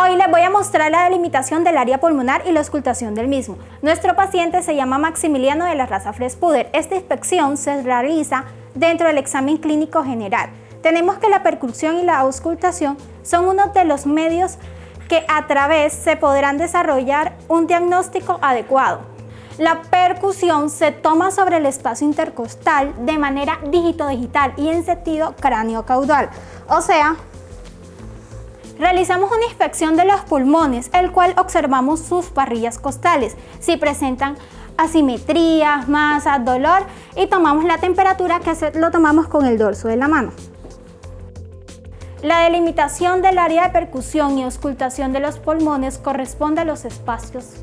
Hoy les voy a mostrar la delimitación del área pulmonar y la auscultación del mismo. Nuestro paciente se llama Maximiliano de la raza Frespuder. Esta inspección se realiza dentro del examen clínico general. Tenemos que la percusión y la auscultación son uno de los medios que a través se podrán desarrollar un diagnóstico adecuado. La percusión se toma sobre el espacio intercostal de manera dígito-digital y en sentido cráneo-caudal. O sea, realizamos una inspección de los pulmones, el cual observamos sus parrillas costales, si presentan asimetrías, masas, dolor, y tomamos la temperatura, que lo tomamos con el dorso de la mano. La delimitación del área de percusión y auscultación de los pulmones corresponde a los espacios.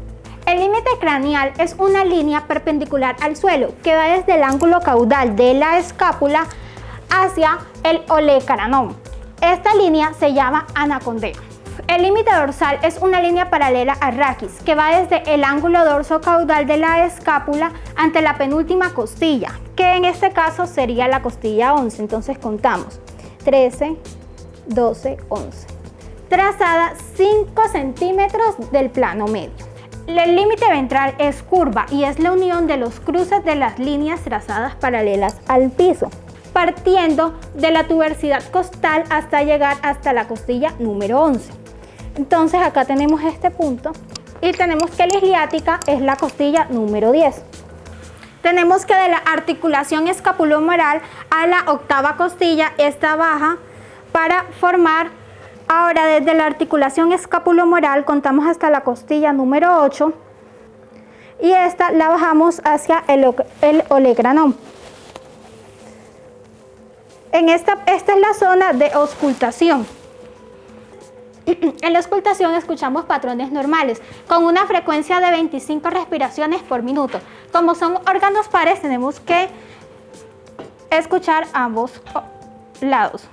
El límite craneal es una línea perpendicular al suelo que va desde el ángulo caudal de la escápula hacia el olecranon. Esta línea se llama anacondea. El límite dorsal es una línea paralela al raquis que va desde el ángulo dorso-caudal de la escápula ante la penúltima costilla, que en este caso sería la costilla 11. Entonces contamos 13, 12, 11. Trazada 5 centímetros del plano medio. El límite ventral es curva y es la unión de los cruces de las líneas trazadas paralelas al piso, partiendo de la tuberosidad costal hasta llegar hasta la costilla número 11. Entonces acá tenemos este punto y tenemos que la isquiática es la costilla número 10. Tenemos que de la articulación escapulohumeral a la octava costilla, esta baja para formar. Ahora desde la articulación escapulohumeral contamos hasta la costilla número 8 y esta la bajamos hacia el olecranon. Esta es la zona de auscultación. En la auscultación escuchamos patrones normales con una frecuencia de 25 respiraciones por minuto. Como son órganos pares, tenemos que escuchar ambos lados.